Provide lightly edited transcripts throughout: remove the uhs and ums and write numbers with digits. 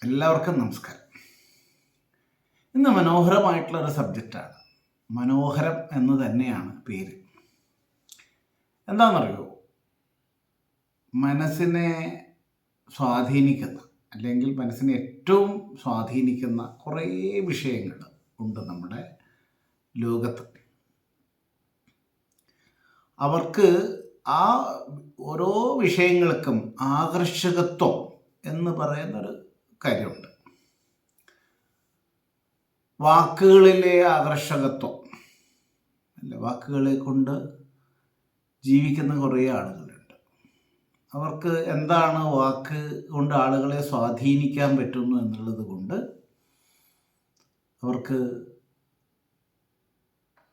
എല്ലാവർക്കും നമസ്കാരം. ഇന്ന് മനോഹരമായിട്ടുള്ളൊരു സബ്ജക്റ്റാണ്. മനോഹരം എന്ന് തന്നെയാണ് പേര്. എന്താണെന്നറിയോ, മനസ്സിനെ സ്വാധീനിക്കുന്ന അല്ലെങ്കിൽ മനസ്സിനെ ഏറ്റവും സ്വാധീനിക്കുന്ന കുറേ വിഷയങ്ങൾ ഉണ്ട് നമ്മുടെ ലോകത്ത്. അവർക്ക് ആ ഓരോ വിഷയങ്ങൾക്കും ആകർഷകത്വം എന്ന് പറയുന്നൊരു കാര്യമുണ്ട്. വാക്കുകളിലെ ആകർഷകത്വം അല്ല, വാക്കുകളെ കൊണ്ട് ജീവിക്കുന്ന കുറേ ആളുകളുണ്ട്. അവർക്ക് എന്താണ് വാക്ക് കൊണ്ട് ആളുകളെ സ്വാധീനിക്കാൻ പറ്റുന്നു എന്നുള്ളത് കൊണ്ട് അവർക്ക്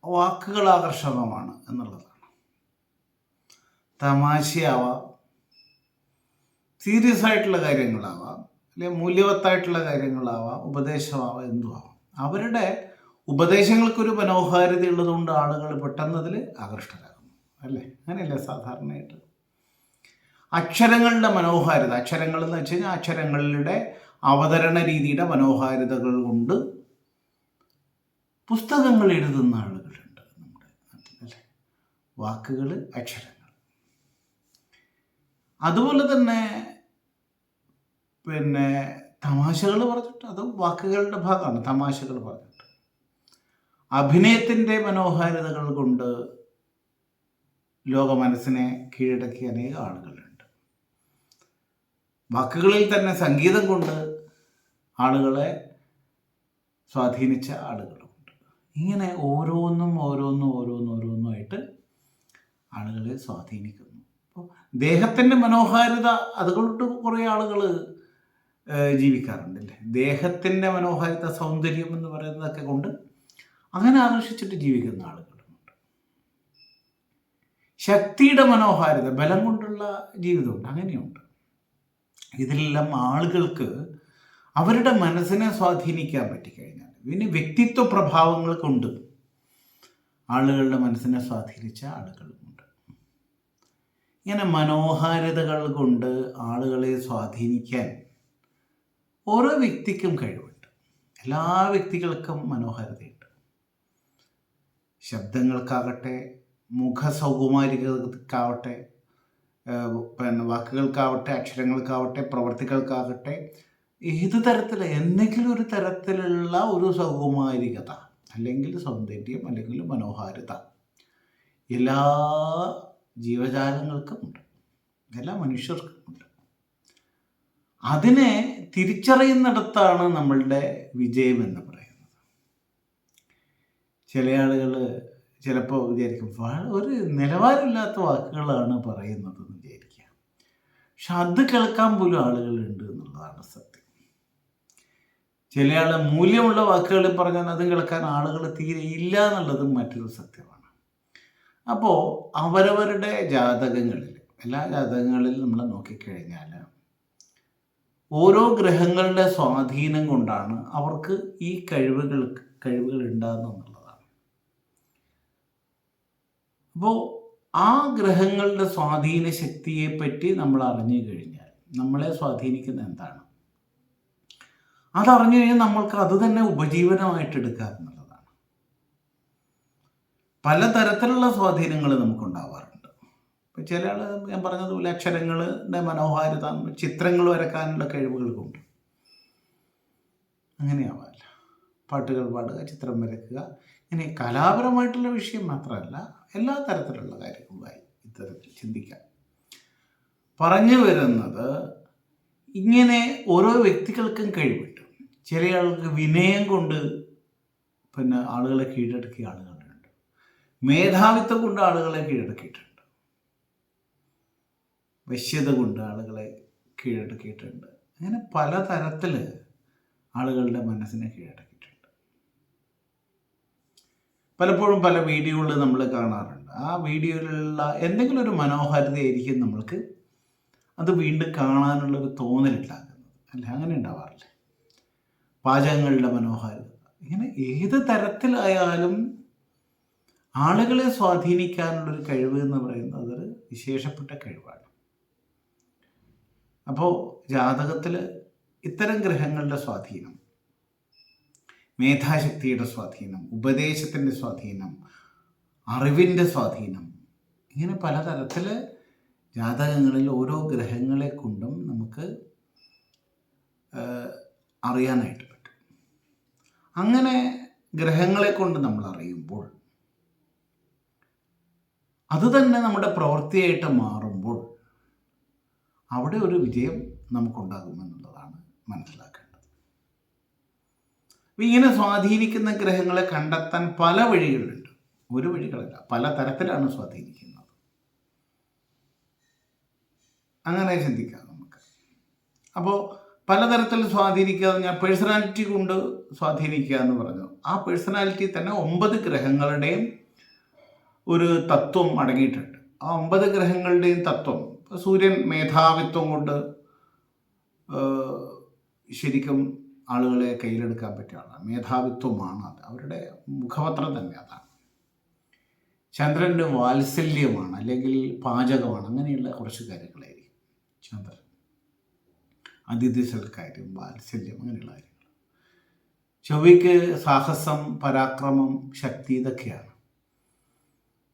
വാക്കുകൾ ആകർഷകമാണ് എന്നുള്ളതാണ്. തമാശയാവാം, സീരിയസ് ആയിട്ടുള്ള കാര്യങ്ങളാവാം, അല്ലെങ്കിൽ മൂല്യവത്തായിട്ടുള്ള കാര്യങ്ങളാവാം, ഉപദേശമാവാം, എന്തുമാവാം. അവരുടെ ഉപദേശങ്ങൾക്കൊരു മനോഹാരിത ഉള്ളതുകൊണ്ട് ആളുകൾ പെട്ടെന്ന് അതിൽ ആകൃഷ്ടരാകുന്നു, അല്ലേ? അങ്ങനെയല്ലേ സാധാരണയായിട്ട്. അക്ഷരങ്ങളുടെ മനോഹാരിത, അക്ഷരങ്ങൾ എന്ന് വെച്ച് കഴിഞ്ഞാൽ അക്ഷരങ്ങളുടെ അവതരണ രീതിയുടെ മനോഹാരിതകൾ കൊണ്ട് പുസ്തകങ്ങൾ എഴുതുന്ന ആളുകളുണ്ട് നമ്മുടെ നാട്ടിൽ, അല്ലേ? വാക്കുകൾ, അക്ഷരങ്ങൾ. അതുപോലെ തന്നെ തമാശകൾ പറഞ്ഞിട്ട്, അത് വാക്കുകളുടെ ഭാഗമാണ്. തമാശകൾ പറഞ്ഞിട്ട് അഭിനയത്തിൻ്റെ മനോഹാരിതകൾ കൊണ്ട് ലോക മനസ്സിനെ കീഴടക്കിയ അനേക ആളുകളുണ്ട്. വാക്കുകളിൽ തന്നെ സംഗീതം കൊണ്ട് ആളുകളെ സ്വാധീനിച്ച ആളുകളുമുണ്ട്. ഇങ്ങനെ ഓരോന്നുമായിട്ട് ആളുകളെ സ്വാധീനിക്കുന്നു. അപ്പോൾ ദേഹത്തിൻ്റെ മനോഹാരിത അതുകൊണ്ട് കുറേ ആളുകൾ ജീവിക്കാറുണ്ടല്ലേ. ദേഹത്തിൻ്റെ മനോഹാരിത, സൗന്ദര്യം എന്ന് പറയുന്നതൊക്കെ കൊണ്ട് അങ്ങനെ ആകർഷിച്ചിട്ട് ജീവിക്കുന്ന ആളുകളുണ്ട്. ശക്തിയുടെ മനോഹാരിത, ബലം കൊണ്ടുള്ള ജീവിതമുണ്ട്, അങ്ങനെയുണ്ട്. ഇതിലെല്ലാം ആളുകൾക്ക് അവരുടെ മനസ്സിനെ സ്വാധീനിക്കാൻ പറ്റിക്കഴിഞ്ഞാൽ, പിന്നെ വ്യക്തിത്വ പ്രഭാവങ്ങൾ കൊണ്ട് ആളുകളുടെ മനസ്സിനെ സ്വാധീനിച്ച ആളുകളുമുണ്ട്. ഇങ്ങനെ മനോഹാരിതകൾ കൊണ്ട് ആളുകളെ സ്വാധീനിക്കാൻ ഓരോ വ്യക്തിക്കും കഴിവുണ്ട്. എല്ലാ വ്യക്തികൾക്കും മനോഹാരിതയുണ്ട്. ശബ്ദങ്ങൾക്കാകട്ടെ, മുഖസൗകുമാരികൾക്കാവട്ടെ, വാക്കുകൾക്കാവട്ടെ, അക്ഷരങ്ങൾക്കാവട്ടെ, പ്രവർത്തികൾക്കാകട്ടെ, ഏത് തരത്തിൽ എന്തെങ്കിലും ഒരു തരത്തിലുള്ള ഒരു സൗകുമാരികത അല്ലെങ്കിൽ സൗന്ദര്യം അല്ലെങ്കിൽ മനോഹാരിത എല്ലാ ജീവജാലങ്ങൾക്കും ഉണ്ട്, എല്ലാ മനുഷ്യർക്കും ഉണ്ട്. അതിനെ തിരിച്ചറിയുന്നിടത്താണ് നമ്മളുടെ വിജയം എന്ന് പറയുന്നത്. ചില ആളുകൾ ചിലപ്പോൾ വിചാരിക്കും, ഒരു നിലവാരമില്ലാത്ത വാക്കുകളാണ് പറയുന്നതെന്ന് വിചാരിക്കുക. പക്ഷെ അത് കേൾക്കാൻ പോലും ആളുകളുണ്ട് എന്നുള്ളതാണ് സത്യം. ചില ആൾ മൂല്യമുള്ള വാക്കുകൾ പറഞ്ഞാൽ അത് കേൾക്കാൻ ആളുകൾ തീരെ ഇല്ല എന്നുള്ളതും മറ്റൊരു സത്യമാണ്. അപ്പോൾ അവരവരുടെ ജാതകങ്ങളിൽ, എല്ലാ ജാതകങ്ങളിലും നമ്മൾ നോക്കിക്കഴിഞ്ഞാൽ ഓരോ ഗ്രഹങ്ങളുടെ സ്വാധീനം കൊണ്ടാണ് അവർക്ക് ഈ കഴിവുകൾ ഉണ്ടാകുന്നുള്ളതാണ്. അപ്പോൾ ആ ഗ്രഹങ്ങളുടെ സ്വാധീന ശക്തിയെ പറ്റി നമ്മൾ അറിഞ്ഞു കഴിഞ്ഞാൽ നമ്മളെ സ്വാധീനിക്കുന്ന എന്താണ്, അതറിഞ്ഞു കഴിഞ്ഞാൽ നമ്മൾക്ക് അത് തന്നെ ഉപജീവനമായിട്ട് എടുക്കുക എന്നുള്ളതാണ്. പലതരത്തിലുള്ള സ്വാധീനങ്ങൾ നമുക്കുണ്ടാവാറുണ്ട്. ഇപ്പം ചില ആൾ, ഞാൻ പറഞ്ഞതുപോലെ, അക്ഷരങ്ങളുടെ മനോഹാരിത, ചിത്രങ്ങൾ വരക്കാനുള്ള കഴിവുകൾ കൊണ്ട് അങ്ങനെയാവാമല്ല. പാട്ടുകൾ പാടുക, ചിത്രം വരയ്ക്കുക, ഇങ്ങനെ കലാപരമായിട്ടുള്ള വിഷയം മാത്രമല്ല, എല്ലാ തരത്തിലുള്ള കാര്യങ്ങളുമായി ഇത്തരത്തിൽ ചിന്തിക്കാം. പറഞ്ഞു വരുന്നത്, ഇങ്ങനെ ഓരോ വ്യക്തികൾക്കും കഴിവുണ്ട്. ചില ആൾക്ക് വിനയം കൊണ്ട് ആളുകളെ കീഴടക്കിയ ആളുകളുണ്ട്. മേധാവിത്വം കൊണ്ട് ആളുകളെ കീഴടക്കിയിട്ടുണ്ട്. വശ്യത കൊണ്ട് ആളുകളെ കീഴടക്കിയിട്ടുണ്ട്. അങ്ങനെ പലതരത്തിൽ ആളുകളുടെ മനസ്സിനെ കീഴടക്കിയിട്ടുണ്ട്. പലപ്പോഴും പല വീഡിയോകൾ നമ്മൾ കാണാറുണ്ട്. ആ വീഡിയോയിലുള്ള എന്തെങ്കിലും ഒരു മനോഹാരിതയായിരിക്കും നമ്മൾക്ക് അത് വീണ്ടും കാണാനുള്ളൊരു തോന്നലുണ്ടാകുന്നത്, അല്ലേ? അങ്ങനെ ഉണ്ടാവാറില്ലേ? പാചകങ്ങളുടെ മനോഹാരിത, ഇങ്ങനെ ഏത് തരത്തിലായാലും ആളുകളെ സ്വാധീനിക്കാനുള്ളൊരു കഴിവ് എന്ന് പറയുന്നത് അതൊരു വിശേഷപ്പെട്ട കഴിവാണ്. അപ്പോൾ ജാതകത്തിൽ ഇത്തരം ഗ്രഹങ്ങളുടെ സ്വാധീനം, മേധാശക്തിയുടെ സ്വാധീനം, ഉപദേശത്തിൻ്റെ സ്വാധീനം, അറിവിൻ്റെ സ്വാധീനം, ഇങ്ങനെ പലതരത്തിൽ ജാതകങ്ങളിൽ ഓരോ ഗ്രഹങ്ങളെ കൊണ്ടും നമുക്ക് അറിയാനായിട്ട് പറ്റും. അങ്ങനെ ഗ്രഹങ്ങളെ കൊണ്ട് നമ്മൾ അറിയുമ്പോൾ അത് തന്നെ നമ്മുടെ പ്രവൃത്തിയായിട്ട് മാറുമ്പോൾ അവിടെ ഒരു വിജയം നമുക്കുണ്ടാകുമെന്നുള്ളതാണ് മനസ്സിലാക്കേണ്ടത്. ഇങ്ങനെ സ്വാധീനിക്കുന്ന ഗ്രഹങ്ങളെ കണ്ടെത്താൻ പല വഴികളുണ്ട്. ഒരു വഴികളല്ല, പല തരത്തിലാണ് സ്വാധീനിക്കുന്നത്. അങ്ങനെ ചിന്തിക്കാം നമുക്ക്. അപ്പോൾ പലതരത്തിൽ സ്വാധീനിക്കുക ഞാൻ പേഴ്സണാലിറ്റി കൊണ്ട് സ്വാധീനിക്കുക എന്ന് പറഞ്ഞു. ആ പേഴ്സണാലിറ്റി തന്നെ 9 ഗ്രഹങ്ങളുടെയും ഒരു തത്വം അടങ്ങിയിട്ടുണ്ട്. ആ 9 ഗ്രഹങ്ങളുടെയും തത്വം, സൂര്യൻ മേധാവിത്വം കൊണ്ട് ശരിക്കും ആളുകളെ കയ്യിലെടുക്കാൻ പറ്റിയ ആളാണ്. മേധാവിത്വമാണ് അത്, അവരുടെ മുഖപത്രം തന്നെ അതാണ്. ചന്ദ്രൻ്റെ വാത്സല്യമാണ്, അല്ലെങ്കിൽ പാചകമാണ്, അങ്ങനെയുള്ള കുറച്ച് കാര്യങ്ങളായിരിക്കും ചന്ദ്രൻ. അതിഥി സൽക്കാര്യം, വാത്സല്യം, അങ്ങനെയുള്ള കാര്യങ്ങൾ. ചൊവ്വയ്ക്ക് സാഹസം, പരാക്രമം, ശക്തി, ഇതൊക്കെയാണ്.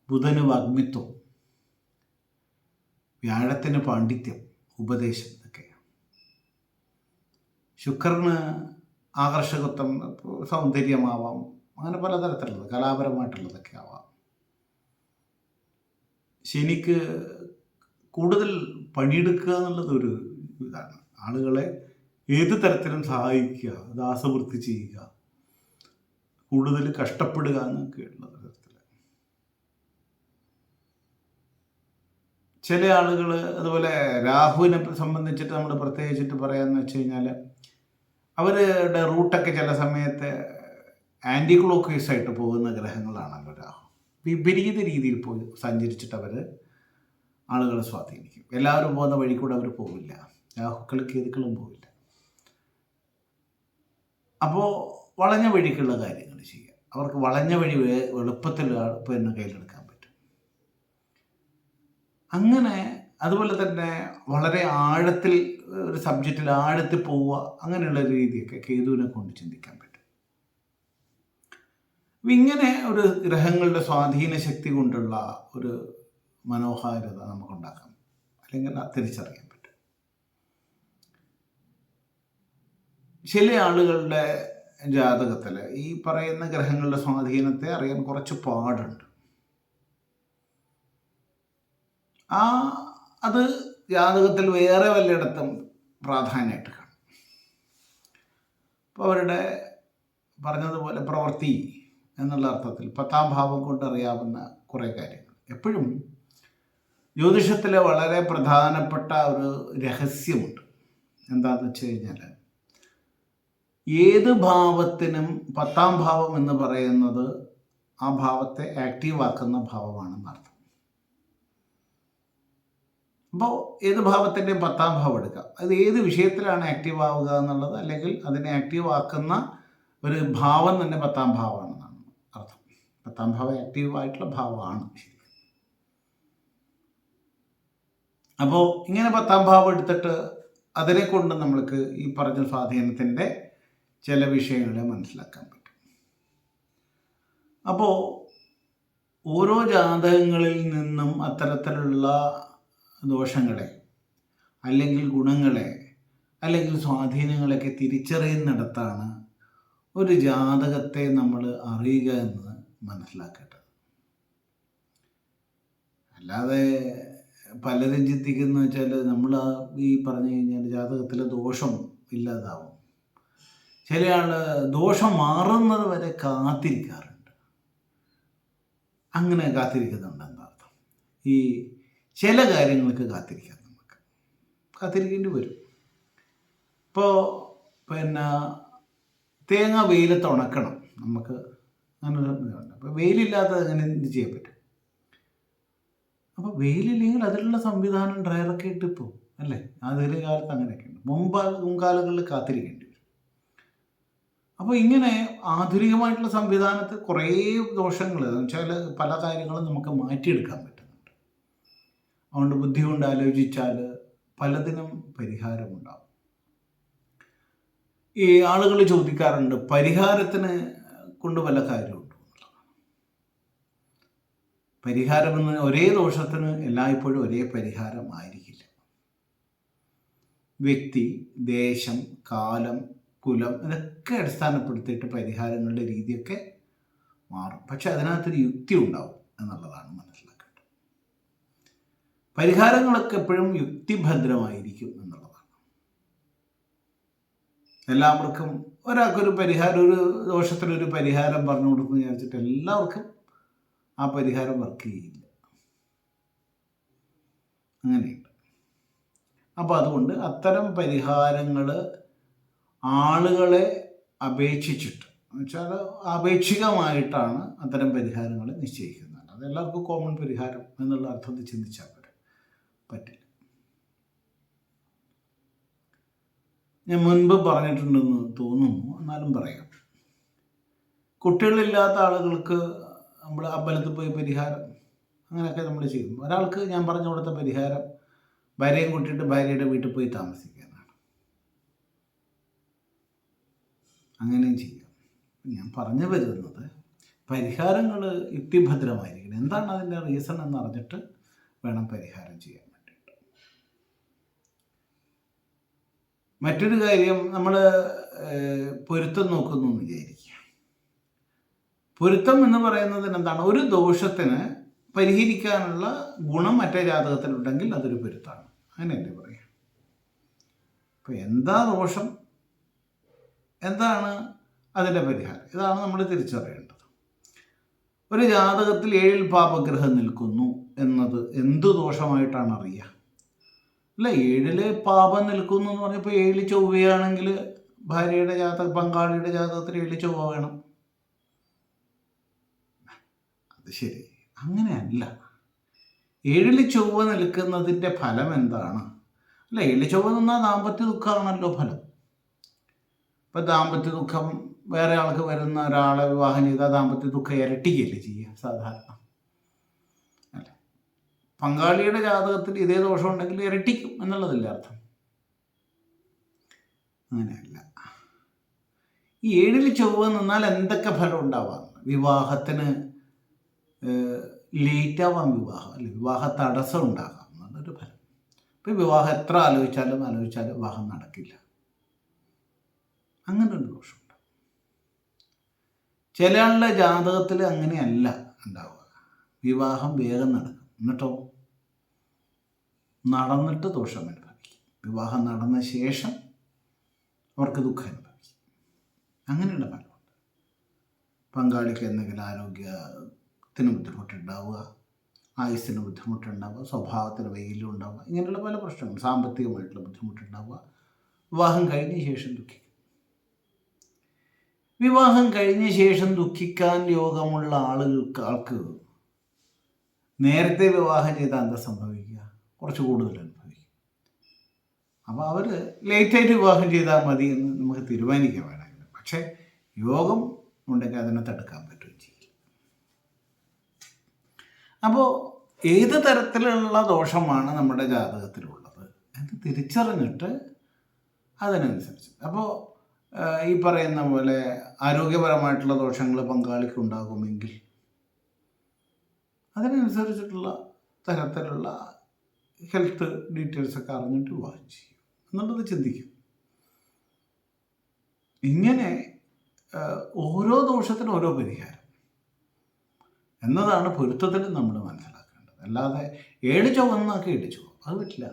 ബുധന് വാഗ്മിത്വം, വ്യാഴത്തിന് പാണ്ഡിത്യം, ഉപദേശം, ഇതൊക്കെയാണ്. ശുക്രന് ആകർഷകത്വം, സൗന്ദര്യമാവാം, അങ്ങനെ പലതരത്തിലുള്ളത്, കലാപരമായിട്ടുള്ളതൊക്കെ ആവാം. ശനിക്ക് കൂടുതൽ പണിയെടുക്കുക എന്നുള്ളത് ഒരു ഇതാണ്. ആളുകളെ ഏത് തരത്തിലും സഹായിക്കുക, ദാസവൃത്തി ചെയ്യുക, കൂടുതൽ കഷ്ടപ്പെടുക എന്നൊക്കെയുള്ള തരത്തിൽ. ചില ആളുകൾ അതുപോലെ രാഹുവിനെ സംബന്ധിച്ചിട്ട് നമ്മൾ പ്രത്യേകിച്ചിട്ട് പറയാമെന്ന് വെച്ച് കഴിഞ്ഞാൽ അവരുടെ റൂട്ടൊക്കെ ചില സമയത്ത് ആൻറ്റി ക്ലോക്ക്വൈസ് ആയിട്ട് പോകുന്ന ഗ്രഹങ്ങളാണല്ലോ രാഹു. വിപരീത രീതിയിൽ പോയി സഞ്ചരിച്ചിട്ട് അവർ ആളുകളെ സ്വാധീനിക്കും. എല്ലാവരും പോകുന്ന വഴി കൂടെ അവർ പോവില്ല, രാഹുക്കൾ കേതുക്കളും പോവില്ല. അപ്പോൾ വളഞ്ഞ വഴിക്കുള്ള കാര്യങ്ങൾ ചെയ്യുക, അവർക്ക് വളഞ്ഞ വഴി എളുപ്പത്തിൽ പിന്നെ കയ്യിലെടുക്കാൻ പറ്റും. അങ്ങനെ അതുപോലെ തന്നെ വളരെ ആഴത്തിൽ ഒരു സബ്ജക്റ്റിൽ ആഴത്തിൽ പോവുക, അങ്ങനെയുള്ള രീതിയൊക്കെ കേതുവിനെ കൊണ്ട് ചിന്തിക്കാൻ പറ്റും. ഇങ്ങനെ ഒരു ഗ്രഹങ്ങളുടെ സ്വാധീന ശക്തി കൊണ്ടുള്ള ഒരു മനോഹാരിത നമുക്കുണ്ടാക്കാം, അല്ലെങ്കിൽ തിരിച്ചറിയാൻ പറ്റും. ചില ആളുകളുടെ ജാതകത്തിൽ ഈ പറയുന്ന ഗ്രഹങ്ങളുടെ സ്വാധീനത്തെ അറിയാൻ കുറച്ച് പാടുണ്ട്. അത് ജാതകത്തിൽ വേറെ വല്ലയിടത്തും പ്രാധാന്യമായിട്ട് കാണും. അപ്പോൾ അവരുടെ പറഞ്ഞതുപോലെ പ്രവൃത്തി എന്നുള്ള അർത്ഥത്തിൽ 10ാം ഭാവം കൊണ്ട് അറിയാവുന്ന കുറേ കാര്യങ്ങൾ. എപ്പോഴും ജ്യോതിഷത്തിലെ വളരെ പ്രധാനപ്പെട്ട ഒരു രഹസ്യമുണ്ട്. എന്താണെന്ന് വെച്ച് കഴിഞ്ഞാൽ ഏത് ഭാവത്തിനും 10ാം ഭാവം എന്ന് പറയുന്നത് ആ ഭാവത്തെ ആക്റ്റീവ് ആക്കുന്ന ഭാവമാണെന്നർത്ഥം. അപ്പോൾ ഏത് ഭാവത്തിൻ്റെ 10ാം ഭാവം എടുക്കാം, അത് ഏത് വിഷയത്തിലാണ് ആക്റ്റീവ് ആവുക എന്നുള്ളത്, അല്ലെങ്കിൽ അതിനെ ആക്റ്റീവ് ആക്കുന്ന ഒരു ഭാവം തന്നെ 10ാം ഭാവമാണെന്നാണ് അർത്ഥം. 10ാം ഭാവം ആക്റ്റീവായിട്ടുള്ള ഭാവമാണ് ശരി. അപ്പോൾ ഇങ്ങനെ 10ാം ഭാവം എടുത്തിട്ട് അതിനെ കൊണ്ട് നമ്മൾക്ക് ഈ പറഞ്ഞ സ്വാധീനത്തിൻ്റെ ചില വിഷയങ്ങളെ മനസ്സിലാക്കാൻ പറ്റും. അപ്പോൾ ഓരോ ജാതകങ്ങളിൽ നിന്നും അത്തരത്തിലുള്ള ദോഷങ്ങളെ, അല്ലെങ്കിൽ ഗുണങ്ങളെ, അല്ലെങ്കിൽ സ്വാധീനങ്ങളൊക്കെ തിരിച്ചറിയുന്നിടത്താണ് ഒരു ജാതകത്തെ നമ്മൾ അറിയുക എന്ന് മനസ്സിലാക്കേണ്ടത്. അല്ലാതെ പലരും ചിന്തിക്കുന്ന വെച്ചാൽ നമ്മൾ ഈ പറഞ്ഞു കഴിഞ്ഞാൽ ജാതകത്തിലെ ദോഷം ഇല്ലാതാവും. ചില ആൾ ദോഷം മാറുന്നത് വരെ കാത്തിരിക്കാറുണ്ട്. അങ്ങനെ കാത്തിരിക്കുന്നുണ്ട് എന്നർത്ഥം. ഈ ചില കാര്യങ്ങൾക്ക് കാത്തിരിക്കാം, നമുക്ക് കാത്തിരിക്കേണ്ടി വരും. ഇപ്പോൾ പിന്നെ തേങ്ങ വെയിലത്ത് ഉണക്കണം, നമുക്ക് അങ്ങനൊരു ഇതുണ്ട്. അപ്പോൾ വെയിലില്ലാത്തത് അങ്ങനെ എന്ത് ചെയ്യാൻ പറ്റും? അപ്പോൾ വെയിലില്ലെങ്കിൽ അതിലുള്ള സംവിധാനം ഡ്രയറൊക്കെ ഇട്ട് ഇപ്പോൾ അല്ലേ, ആധുനിക കാലത്ത് അങ്ങനെയൊക്കെ ഉണ്ട്. മുൻകാലങ്ങളിൽ കാത്തിരിക്കേണ്ടി വരും. അപ്പോൾ ഇങ്ങനെ ആധുനികമായിട്ടുള്ള സംവിധാനത്തിൽ കുറേ ദോഷങ്ങൾ എന്ന് വെച്ചാൽ പല കാര്യങ്ങളും നമുക്ക് മാറ്റിയെടുക്കാൻ പറ്റുന്നുണ്ട്. അതുകൊണ്ട് ബുദ്ധി കൊണ്ട് ആലോചിച്ചാൽ പലതിനും പരിഹാരമുണ്ടാകും. ഈ ആളുകൾ ചോദിക്കാറുണ്ട്, പരിഹാരത്തിന് കൊണ്ട് വല്ല കാര്യമുണ്ടോ? പരിഹാരമെന്ന് ഒരേ ദോഷത്തിന് എല്ലായ്പ്പോഴും ഒരേ പരിഹാരം ആയിരിക്കില്ല. വ്യക്തി, ദേശം, കാലം, കുലം ഇതൊക്കെ അടിസ്ഥാനപ്പെടുത്തിയിട്ട് പരിഹാരങ്ങളുടെ രീതിയൊക്കെ മാറും. പക്ഷെ അതിനകത്തൊരു യുക്തി ഉണ്ടാവും എന്നുള്ളതാണ് മനസ്സിലാക്കേണ്ടത്. പരിഹാരങ്ങളൊക്കെ എപ്പോഴും യുക്തിഭദ്രമായിരിക്കും എന്നുള്ളതാണ്. എല്ലാവർക്കും ഒരാൾക്കൊരു പരിഹാരം, ഒരു ദോഷത്തിനൊരു പരിഹാരം പറഞ്ഞു കൊടുക്കുന്നു വിചാരിച്ചിട്ട് എല്ലാവർക്കും ആ പരിഹാരം വർക്ക് ചെയ്യില്ല. അങ്ങനെയുണ്ട്. അപ്പോൾ അതുകൊണ്ട് അത്തരം പരിഹാരങ്ങൾ ആളുകളെ അപേക്ഷിച്ചിട്ട്, എന്നുവെച്ചാൽ ആപേക്ഷികമായിട്ടാണ് അത്തരം പരിഹാരങ്ങൾ നിശ്ചയിക്കുന്നത്. അത് എല്ലാവർക്കും കോമൺ പരിഹാരം എന്നുള്ള അർത്ഥത്തിൽ ചിന്തിച്ചാൽ പറ്റില്ല. ഞാൻ മുൻപ് പറഞ്ഞിട്ടുണ്ടെന്ന് തോന്നുന്നു, എന്നാലും പറയാം. കുട്ടികളില്ലാത്ത ആളുകൾക്ക് നമ്മൾ അമ്പലത്തിൽ പോയി പരിഹാരം അങ്ങനെയൊക്കെ നമ്മൾ ചെയ്യും. ഒരാൾക്ക് ഞാൻ പറഞ്ഞു കൊടുത്ത പരിഹാരം ഭാര്യയും കൂട്ടിയിട്ട് ഭാര്യയുടെ വീട്ടിൽ പോയി താമസിക്കാനാണ്. അങ്ങനെയും ചെയ്യാം. ഞാൻ പറഞ്ഞു വരുന്നത്, പരിഹാരങ്ങൾ യുക്തിഭദ്രമായിരിക്കണം. എന്താണ് അതിൻ്റെ റീസൺ എന്നറിഞ്ഞിട്ട് വേണം പരിഹാരം ചെയ്യാൻ വേണ്ടിയിട്ട്. മറ്റൊരു കാര്യം, നമ്മൾ പൊരുത്തം നോക്കുന്നു എന്ന് വിചാരിക്കുക. പൊരുത്തം എന്ന് പറയുന്നതിന് എന്താണ്? ഒരു ദോഷത്തിന് പരിഹരിക്കാനുള്ള ഗുണം മറ്റേ ജാതകത്തിലുണ്ടെങ്കിൽ അതൊരു പൊരുത്തമാണ്. അങ്ങനെയല്ലേ പറയാം. അപ്പോൾ എന്താ ദോഷം, എന്താണ് അതിൻ്റെ പരിഹാരം, ഇതാണ് നമ്മൾ തിരിച്ചറിയേണ്ടത്. ഒരു ജാതകത്തിൽ 7 പാപഗ്രഹം നിൽക്കുന്നു എന്നത് എന്ത് ദോഷമായിട്ടാണ് അറിയുക? അല്ല, 7 പാപം നിൽക്കുന്നു എന്ന് പറഞ്ഞപ്പോൾ 7 ചൊവ്വയാണെങ്കിൽ ഭാര്യയുടെ പങ്കാളിയുടെ ജാതകത്തിൽ 7 ചൊവ്വ വേണം. അത് ശരി, അങ്ങനെയല്ല. 7 ചൊവ്വ നിൽക്കുന്നതിൻ്റെ ഫലം എന്താണ്? അല്ല, 7 ചൊവ്വ നിന്നാൽ ദാമ്പത്യ ദുഃഖമാണല്ലോ ഫലം. ഇപ്പം ദാമ്പത്യ ദുഃഖം വേറെ ആൾക്ക് വരുന്ന ഒരാളെ വിവാഹം ചെയ്താൽ ദാമ്പത്യ ദുഃഖം ഇരട്ടിക്കല്ലേ ചെയ്യുക സാധാരണ, അല്ലേ? പങ്കാളിയുടെ ജാതകത്തിൽ ഇതേ ദോഷം ഉണ്ടെങ്കിൽ ഇരട്ടിക്കും എന്നുള്ളതല്ലേ അർത്ഥം? അങ്ങനെയല്ല. ഈ 7 ചൊവ്വ നിന്നാൽ എന്തൊക്കെ ഫലം ഉണ്ടാവാം? വിവാഹത്തിന് ലേറ്റാവാം, വിവാഹം അല്ലെ, വിവാഹ തടസ്സം ഉണ്ടാകാം എന്നൊരു ഫലം. ഇപ്പം വിവാഹം എത്ര ആലോചിച്ചാലും വിവാഹം നടക്കില്ല. അങ്ങനെ ഒരു ദോഷമുണ്ട്. ചില ആളുടെ ജാതകത്തിൽ അങ്ങനെയല്ല ഉണ്ടാവുക. വിവാഹം വേഗം നടക്കും, എന്നിട്ടോ നടന്നിട്ട് ദോഷം അനുഭവിക്കും. വിവാഹം നടന്ന ശേഷം അവർക്ക് ദുഃഖം അനുഭവിക്കും. അങ്ങനെയുള്ള ഫലമുണ്ട്. പങ്കാളിക്ക് എന്തെങ്കിലും ആരോഗ്യത്തിന് ബുദ്ധിമുട്ടുണ്ടാവുക, ആയുസ്സിന് ബുദ്ധിമുട്ടുണ്ടാവുക, സ്വഭാവത്തിന് വൈകല്യം ഉണ്ടാവുക, ഇങ്ങനെയുള്ള പല പ്രശ്നങ്ങൾ, സാമ്പത്തികമായിട്ടുള്ള ബുദ്ധിമുട്ടുണ്ടാവുക. വിവാഹം കഴിഞ്ഞ ശേഷം ദുഃഖിക്കും. വിവാഹം കഴിഞ്ഞ ശേഷം ദുഃഖിക്കാൻ യോഗമുള്ള ആൾക്ക് നേരത്തെ വിവാഹം ചെയ്താൽ എന്താ സംഭവിക്കുക? കുറച്ച് കൂടുതൽ അനുഭവിക്കും. അപ്പോൾ അവർ ലേറ്റായിട്ട് വിവാഹം ചെയ്താൽ മതി എന്ന് നമുക്ക് തീരുമാനിക്കാൻ വേണമെങ്കിൽ. പക്ഷേ യോഗം ഉണ്ടെങ്കിൽ അതിനെ തടുക്കാൻ പറ്റുകയും ചെയ്യില്ല. അപ്പോൾ ഏത് തരത്തിലുള്ള ദോഷമാണ് നമ്മുടെ ജാതകത്തിലുള്ളത് എന്ന് തിരിച്ചറിഞ്ഞിട്ട് അതിനനുസരിച്ച്, അപ്പോൾ ഈ പറയുന്ന പോലെ ആരോഗ്യപരമായിട്ടുള്ള ദോഷങ്ങൾ പങ്കാളിക്ക് ഉണ്ടാകുമെങ്കിൽ അതിനനുസരിച്ചിട്ടുള്ള തരത്തിലുള്ള ഹെൽത്ത് ഡീറ്റെയിൽസൊക്കെ അറിഞ്ഞിട്ട് വിവാഹം ചെയ്യും എന്നുള്ളത് ചിന്തിക്കും. ഇങ്ങനെ ഓരോ ദോഷത്തിനും ഓരോ പരിഹാരം എന്നതാണ് പൊരുത്തത്തിൽ നമ്മൾ മനസ്സിലാക്കേണ്ടത്. അല്ലാതെ 7 ചൊവ്വന്നാക്കി 7 ചൊവ്വ അത് പറ്റില്ല.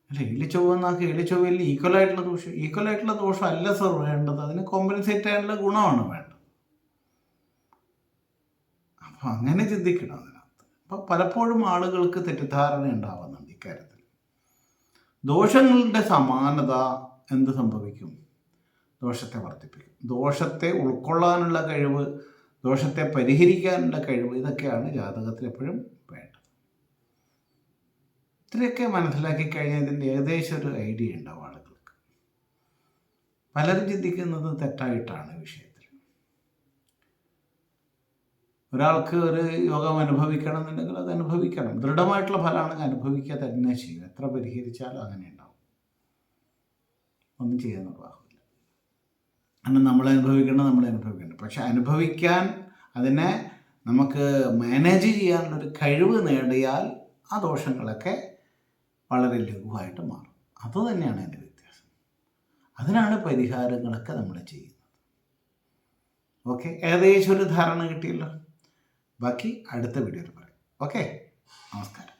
അല്ല, 7 ചൊവ്വന്നാക്കി 7 ചൊവ്വയിൽ ഈക്വലായിട്ടുള്ള ദോഷം അല്ല സർ വേണ്ടത്. അതിന് കോമ്പൻസേറ്റ് ചെയ്യാനുള്ള ഗുണമാണ് വേണ്ടത്. അപ്പം അങ്ങനെ ചിന്തിക്കണം അതിനകത്ത്. അപ്പം പലപ്പോഴും ആളുകൾക്ക് തെറ്റിദ്ധാരണ ഉണ്ടാവുന്നുണ്ട് ഇക്കാര്യത്തിൽ. ദോഷങ്ങളുടെ സമാനത എന്ത് സംഭവിക്കും? ദോഷത്തെ വർദ്ധിപ്പിക്കും. ദോഷത്തെ ഉൾക്കൊള്ളാനുള്ള കഴിവ്, ദോഷത്തെ പരിഹരിക്കാനുള്ള കഴിവ്, ഇതൊക്കെയാണ് ജാതകത്തിൽ എപ്പോഴും വേണ്ടത്. ഇത്രയൊക്കെ മനസ്സിലാക്കി കഴിഞ്ഞാൽ ഇതിൻ്റെ ഏകദേശം ഒരു ഐഡിയ ഉണ്ടാവും ആളുകൾക്ക്. പലരും ചിന്തിക്കുന്നത് തെറ്റായിട്ടാണ് വിഷയത്തിൽ. ഒരാൾക്ക് ഒരു യോഗം അനുഭവിക്കണം എന്നുണ്ടെങ്കിൽ അത് അനുഭവിക്കണം. ദൃഢമായിട്ടുള്ള ഫലമാണെങ്കിൽ അനുഭവിക്കുക തന്നെ ചെയ്യും. എത്ര പരിഹരിച്ചാലും അങ്ങനെ ഉണ്ടാവും. ഒന്നും ചെയ്യാൻ നിർവാഹമില്ല. കാരണം നമ്മൾ അനുഭവിക്കേണ്ടത്. പക്ഷെ അനുഭവിക്കാൻ, അതിനെ നമുക്ക് മാനേജ് ചെയ്യാനുള്ളൊരു കഴിവ് നേടിയാൽ ആ ദോഷങ്ങളൊക്കെ വളരെ ലഘുവായിട്ട് മാറും. അതുതന്നെയാണ് എൻ്റെ വ്യത്യാസം. അതിനാണ് പരിഹാരങ്ങളൊക്കെ നമ്മൾ ചെയ്യുന്നത്. ഓക്കെ, ഏകദേശം ഒരു ധാരണ കിട്ടിയല്ലോ. ബാക്കി അടുത്ത വീഡിയോയിൽ പറയാം. ഓക്കെ, നമസ്കാരം.